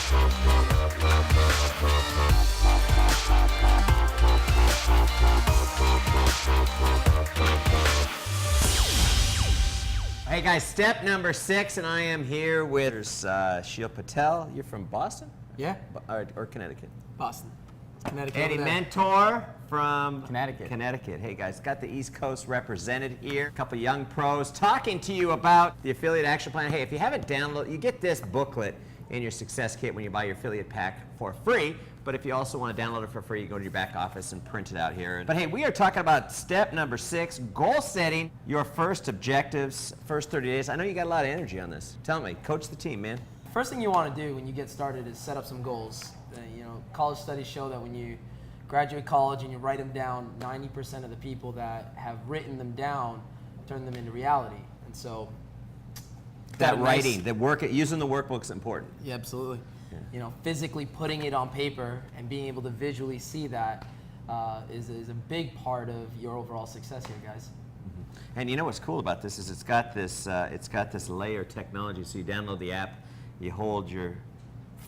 Hey guys, step number 6, and I am here with Sheel Patel. You're from Boston? Yeah. Or Connecticut? Boston. Connecticut. Eddie Mentore from Connecticut. Hey guys, got the East Coast represented here. A couple young pros talking to you about the affiliate action plan. Hey, if you haven't downloaded, you get this booklet in your success kit when you buy your affiliate pack for free. But if you also want to download it for free, you go to your back office and print it out here. But hey, we are talking about step number 6, goal setting, your first objectives, first 30 days. I know you got a lot of energy on this. Tell me, coach the team, man. First thing you want to do when you get started is set up some goals. College studies show that when you graduate college and you write them down, 90% of the people that have written them down turn them into reality. And so that writing, the work, using the workbook is important. Yeah, absolutely. Yeah. Physically putting it on paper and being able to visually see that is a big part of your overall success here, guys. Mm-hmm. And you know what's cool about this is it's got this layer technology. So you download the app, you hold your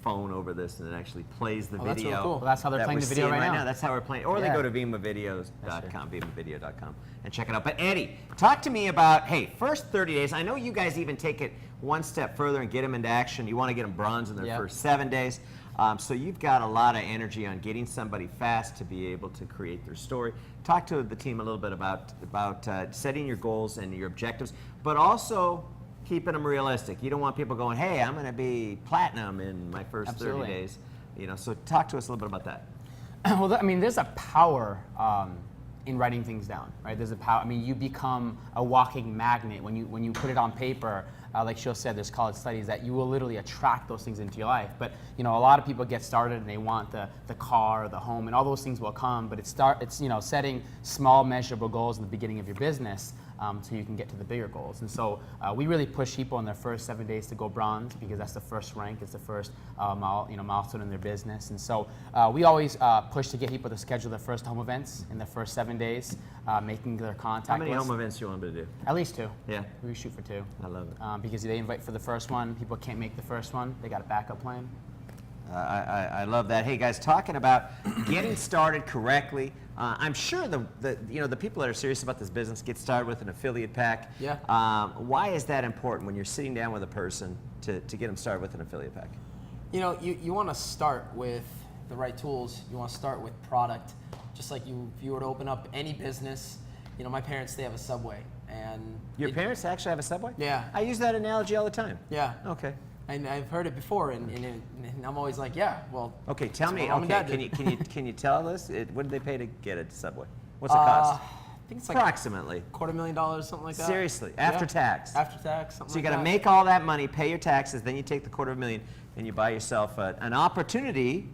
phone over this, and it actually plays the video. That's really cool. Well, that's how they're playing the video right now. That's how we're playing. Or they go to VemmaVideos.com, VemmaVideo.com, and check it out. But Eddie, talk to me about, hey, first 30 days. I know you guys even take it one step further and get them into action. You want to get them bronze in their first 7 days. So you've got a lot of energy on getting somebody fast to be able to create their story. Talk to the team a little bit about setting your goals and your objectives, but also keeping them realistic. You don't want people going, hey, I'm going to be platinum in my first 30 days. So talk to us a little bit about that. Well, I mean, there's a power in writing things down, right? There's a power. I mean, you become a walking magnet when you put it on paper. Like Sheel said, there's college studies that you will literally attract those things into your life. But a lot of people get started and they want the car, the home, and all those things will come. But it's setting small, measurable goals in the beginning of your business. So you can get to the bigger goals. And so we really push people in their first 7 days to go bronze because that's the first rank, it's the first milestone in their business. And so we always push to get people to schedule their first home events in their first 7 days, making their contact How many list. home events do you want them to do? At least 2. Yeah. We shoot for 2. I love it. Because they invite for the first one, people can't make the first one, they got a backup plan. I love that. Hey guys, talking about getting started correctly. I'm sure the people that are serious about this business get started with an affiliate pack. Yeah. Why is that important when you're sitting down with a person to get them started with an affiliate pack? You want to start with the right tools. You want to start with product. Just like if you were to open up any business, my parents, they have a Subway. And Your parents actually have a Subway? Yeah. I use that analogy all the time. Yeah. Okay. And I've heard it before, and I'm always like, yeah, well. Okay, tell me. Mom and Dad Okay, did. can you tell us what did they pay to get a Subway? What's the cost? I think it's like approximately $250,000, something like that. Seriously, after tax. After tax, something. So you got to make all that money, pay your taxes, then you take the $250,000 and you buy yourself an opportunity.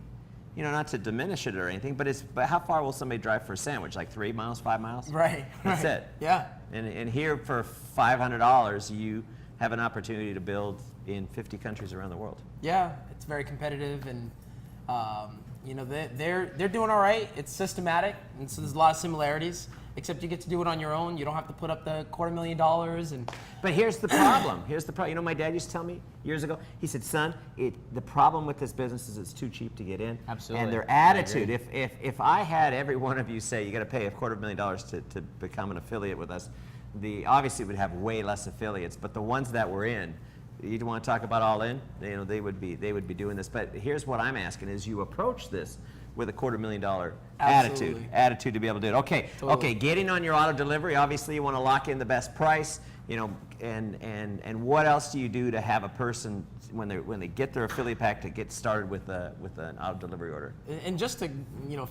Not to diminish it or anything, but how far will somebody drive for a sandwich? Like 3 miles, 5 miles? Right. That's it. Yeah. And here for $500, you have an opportunity to build in 50 countries around the world. Yeah, it's very competitive, and they're doing all right. It's systematic, and so there's a lot of similarities. Except you get to do it on your own. You don't have to put up the $250,000 and. But here's the problem. Here's the problem. My dad used to tell me years ago. He said, "Son, the problem with this business is it's too cheap to get in." Absolutely. And their attitude. If I had every one of you say you got to pay $250,000 to become an affiliate with us, obviously we'd have way less affiliates. But the ones that were in, you'd want to talk about all in. They would be doing this. But here's what I'm asking: is you approach this with a $250,000 attitude to be able to do it. Okay, totally. Okay. Getting on your auto delivery, obviously you want to lock in the best price. And what else do you do to have a person when they get their affiliate pack to get started with an auto delivery order? And just to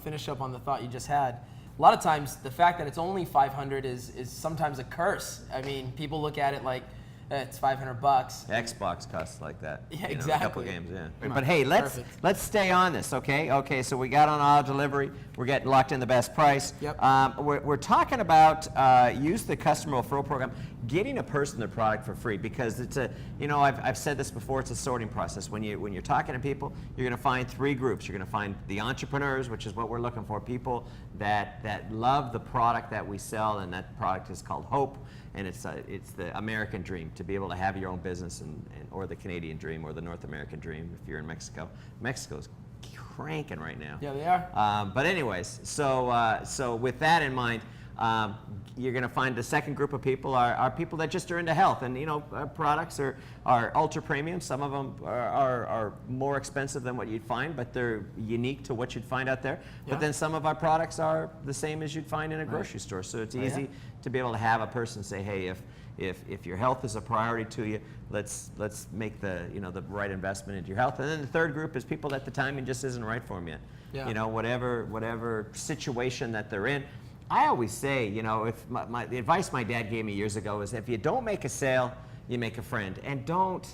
finish up on the thought you just had, a lot of times the fact that it's only $500 is sometimes a curse. I mean, people look at it like. It's $500. Xbox costs like that. Yeah, exactly. exactly. A couple games, yeah. But hey, let's stay on this, okay? Okay, so we got on auto delivery. We're getting locked in the best price. Yep. We're talking about use the customer referral program, getting a person their product for free, because it's I've said this before. It's a sorting process. When you're talking to people, you're going to find 3 groups. You're going to find the entrepreneurs, which is what we're looking for, people that love the product that we sell, and that product is called hope. and it's the American dream to be able to have your own business, or the Canadian dream, or the North American dream if you're in Mexico. Mexico's cranking right now. Yeah, they are. But anyways, so with that in mind, you're going to find the second group of people are people that just are into health, and our products are ultra premium. Some of them are more expensive than what you'd find, but they're unique to what you'd find out there. But then some of our products are the same as you'd find in a grocery store. So it's easy to be able to have a person say, hey, if your health is a priority to you, let's make the the right investment into your health. And then the third group is people that the timing just isn't right for them yet. Yeah. Whatever situation that they're in. I always say, if the advice my dad gave me years ago is, if you don't make a sale, you make a friend. And don't,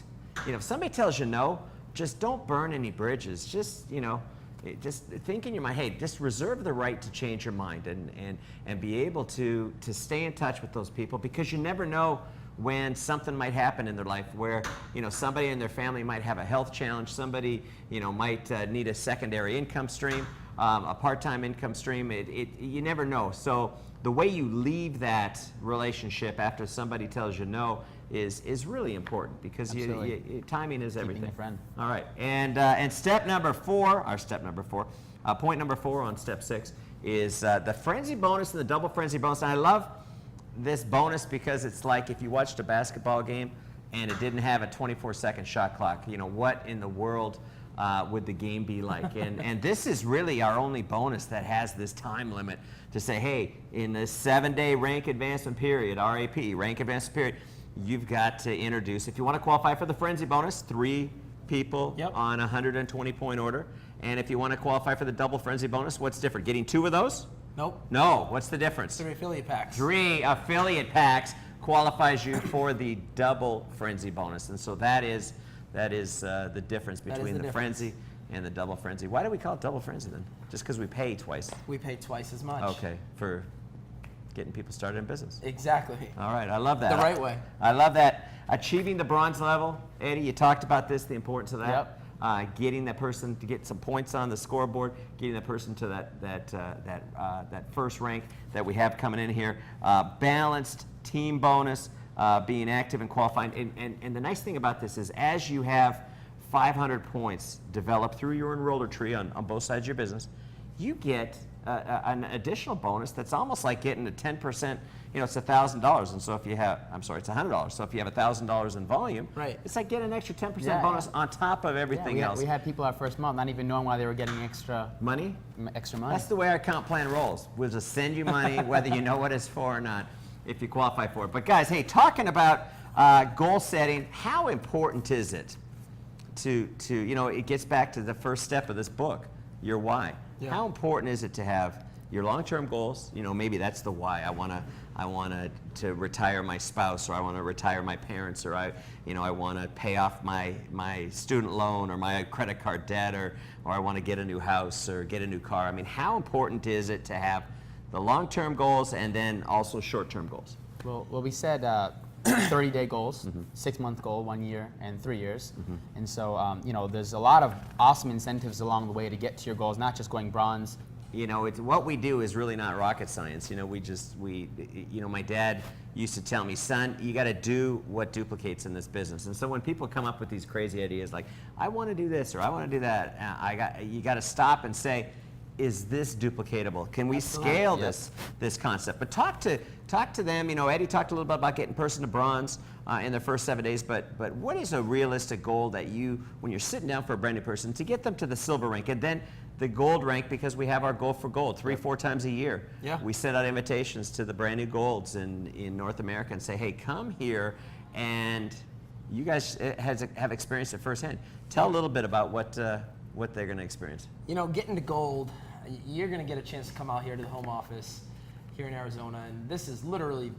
if somebody tells you no, just don't burn any bridges. Just think in your mind, hey, just reserve the right to change your mind and be able to stay in touch with those people, because you never know when something might happen in their life where somebody in their family might have a health challenge, somebody might need a secondary income stream, a part-time income stream. You never know. So the way you leave that relationship after somebody tells you no is really important, because timing is everything. Keeping a friend. All right, and step number four, point number 4 on step 6 is the frenzy bonus and the double frenzy bonus. And I love this bonus because it's like if you watched a basketball game and it didn't have a 24-second shot clock. What in the world would the game be like? And this is really our only bonus that has this time limit to say, hey, in the 7-day rank advancement period, RAP, rank advancement period, you've got to introduce, if you want to qualify for the frenzy bonus, 3 people on a 120-point order. And if you want to qualify for the double frenzy bonus, what's different? Getting 2 of those? Nope. No. What's the difference? 3 affiliate packs. 3 affiliate packs qualifies you for the double frenzy bonus. And so that is the difference between the frenzy and the double frenzy. Why do we call it double frenzy then? Just because we pay twice? We pay twice as much. Okay, for getting people started in business. Exactly. All right, I love that. The right way. I love that. Achieving the bronze level, Eddie, you talked about this, the importance of that. Yep. Getting that person to get some points on the scoreboard, getting that person to that first rank that we have coming in here. Balanced team bonus, being active and qualifying. And the nice thing about this is, as you have 500 points developed through your enroller tree on both sides of your business, you get an additional bonus that's almost like getting a 10%. It's $1,000, and so if you have, it's $100. So if you have $1,000 in volume, it's like getting an extra 10% bonus on top of everything else. We had people our first month not even knowing why they were getting extra money. Extra money. That's the way our account plan rolls. We'll just send you money, whether you know what it's for or not, if you qualify for it. But guys, hey, talking about goal setting, how important is it to it gets back to the first step of this book, your why. Yeah. How important is it to have your long-term goals? Maybe that's the why. I want to retire my spouse, or I want to retire my parents, or I want to pay off my student loan or my credit card debt, or I want to get a new house or get a new car. I mean, how important is it to have the long-term goals and then also short-term goals? Well, we said 30-day goals, 6-month goal, 1 year, and 3 years. And so, there's a lot of awesome incentives along the way to get to your goals, not just going bronze. It's what we do is really not rocket science. My dad used to tell me, son, you got to do what duplicates in this business. And so when people come up with these crazy ideas like, I want to do this or I want to do that, you got to stop and say, is this duplicatable? Can we scale this concept? But talk to them. Eddie talked a little bit about getting person to bronze in their first 7 days. But what is a realistic goal that when you're sitting down for a brand new person, to get them to the silver rank and then the gold rank, because we have our Goal for Gold 3-4 times a year. Yeah. We send out invitations to the brand new golds in North America and say, hey, come here, and you guys have experienced it firsthand. Tell a little bit about what they're going to experience. Getting to gold, you're going to get a chance to come out here to the home office here in Arizona, and this is literally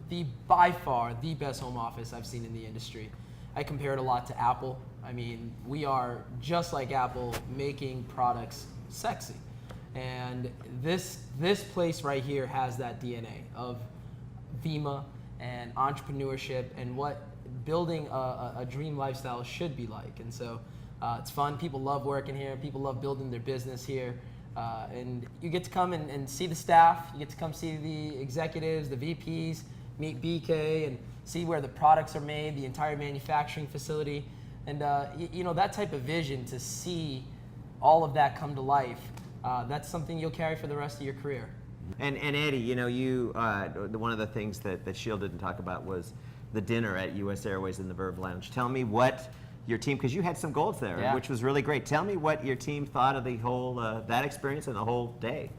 by far the best home office I've seen in the industry. I compare it a lot to Apple. I mean, we are just like Apple, making products sexy. And this place right here has that DNA of Vemma and entrepreneurship and what building a dream lifestyle should be like. And so it's fun. People love working here. People love building their business here. And you get to come and see the staff. You get to come see the executives, the VPs, meet BK, and see where the products are made, the entire manufacturing facility, and you know, that type of vision to see all of that come to life. That's something you'll carry for the rest of your career. And Eddie, you know, one of the things that Sheel didn't talk about was the dinner at U.S. Airways in the Verve Lounge. Tell me what your team, because you had some golds there, Yeah. which was really great. Tell me what your team thought of the whole that experience and the whole day.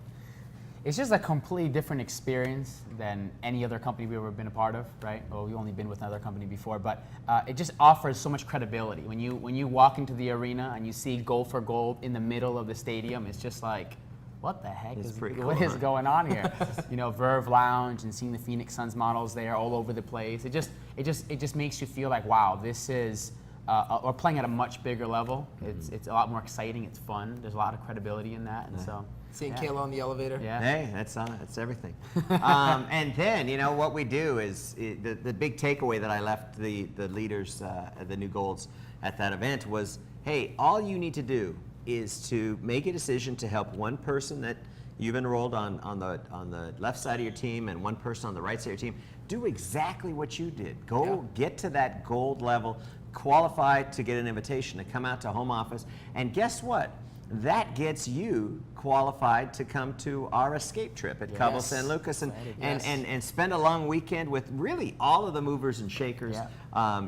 It's just a completely different experience than any other company we've ever been a part of, right? Well, we've only been with another company before, but it just offers so much credibility. When you walk into the arena and you see gold for gold in the middle of the stadium, it's just like, what the heck It's is, pretty what cool, is huh? going on here? You know, Verve Lounge and seeing the Phoenix Suns models there all over the place. It just makes you feel like, wow, this is we're playing at a much bigger level. It's a lot more exciting. It's fun. There's a lot of credibility in that, and so. Seeing yeah. Kayla on the elevator. Yeah. Hey, that's everything. And then, you know, what we do is the big takeaway that I left the leaders, the new golds at that event was, hey, all you need to do is to make a decision to help one person that you've enrolled on the left side of your team and one person on the right side of your team. Do exactly what you did. Go get to that gold level, qualify to get an invitation to come out to home office, and guess what? That gets you qualified to come to our escape trip at Cabo San Lucas and spend a long weekend with really all of the movers and shakers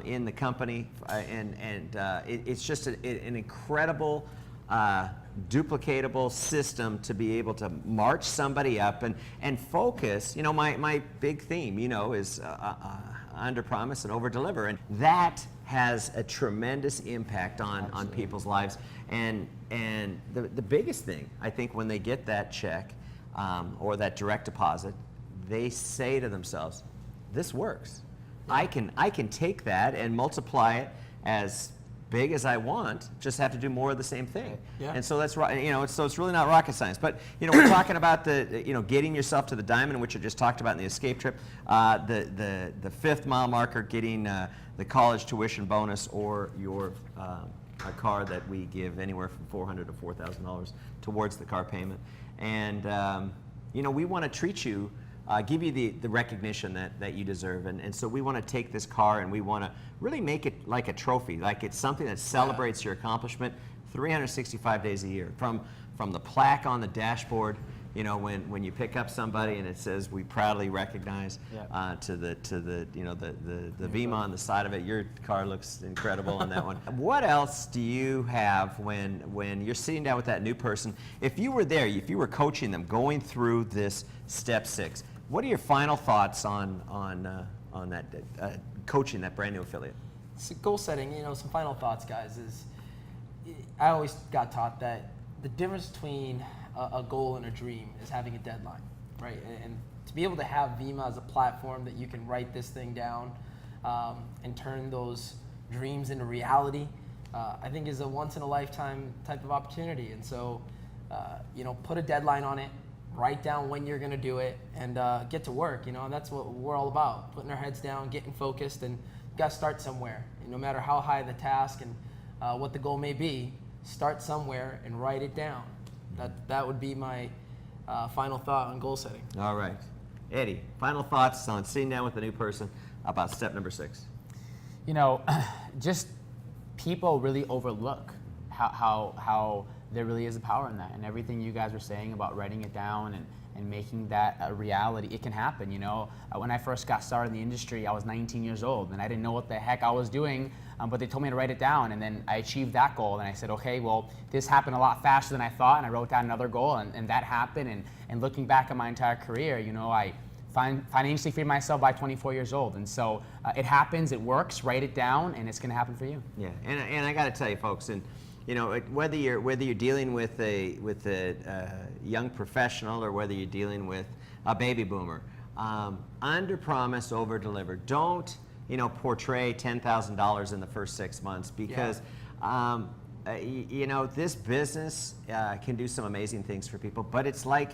in the company. It's just an incredible, duplicatable system to be able to march somebody up and focus. You know, my big theme, you know, is under promise and over deliver, and that has a tremendous impact on people's lives. And the biggest thing, I think, when they get that check or that direct deposit, they say to themselves, this works. I can take that and multiply it as big as I want, just have to do more of the same thing. Yeah. And so that's right, you know, so it's really not rocket science. But, you know, we're talking about getting yourself to the diamond, which I just talked about in the escape trip, the 5th mile marker, getting the college tuition bonus, or your a car that we give anywhere from $400 to $4,000 towards the car payment. And you know, we want to treat you, give you the recognition that you deserve. And so we want to take this car and we want to really make it like a trophy, like it's something that celebrates your accomplishment 365 days a year. From the plaque on the dashboard, you know, when you pick up somebody and it says "we proudly recognize," to the you know, the Vemma on the side of it. Your car looks incredible on that one. What else do you have when you're sitting down with that new person? If you were there, if you were coaching them going through this step 6, what are your final thoughts on that coaching that brand new affiliate? So goal setting, you know, some final thoughts, guys, is I always got taught that the difference between a goal and a dream is having a deadline, right? And to be able to have Vemma as a platform that you can write this thing down and turn those dreams into reality, I think is a once-in-a-lifetime type of opportunity. And so, you know, put a deadline on it, write down when you're going to do it, and get to work. You know, and that's what we're all about, putting our heads down, getting focused, and you got to start somewhere. And no matter how high the task and what the goal may be, start somewhere and write it down. That would be my final thought on goal setting. All right. Eddie, final thoughts on sitting down with a new person about step number 6. You know, just people really overlook how there really is a power in that, and everything you guys were saying about writing it down and making that a reality. It can happen, you know. When I first got started in the industry, I was 19 years old, and I didn't know what the heck I was doing, but they told me to write it down, and then I achieved that goal, and I said, okay, well, this happened a lot faster than I thought, and I wrote down another goal, and that happened, and looking back at my entire career, you know, I financially freed myself by 24 years old, and so it happens, it works, write it down, and it's gonna happen for you. Yeah, and I gotta tell you, folks, and you know, whether you're dealing with a young professional or whether you're dealing with a baby boomer, under promise, over deliver. Don't, you know, portray $10,000 in the first 6 months, because you know, this business can do some amazing things for people, but it's like,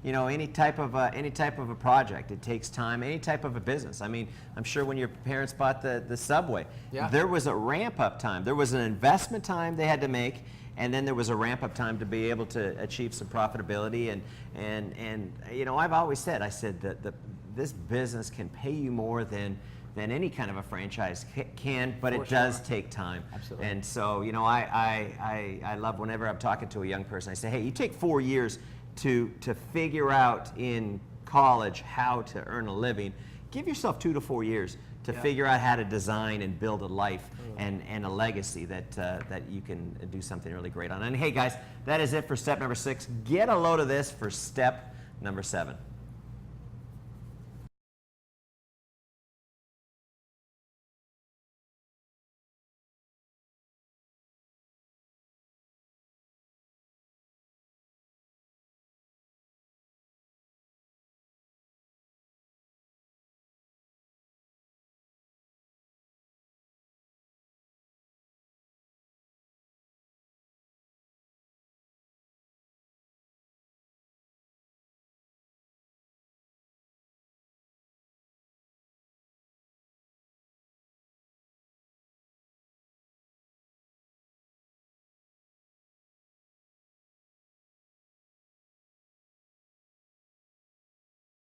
you know, any type of a project. It takes time. Any type of a business. I mean, I'm sure when your parents bought the Subway, there was a ramp up time. There was an investment time they had to make, and then there was a ramp up time to be able to achieve some profitability. And you know, I've always said, I said that this business can pay you more than than any kind of a franchise can, but For it does sure. take time. Absolutely. And so, you know, I love whenever I'm talking to a young person, I say, hey, you take 4 years to figure out in college how to earn a living. Give yourself 2 to 4 years to figure out how to design and build a life and a legacy that you can do something really great on. And hey guys, that is it for step number 6. Get a load of this for step number 7.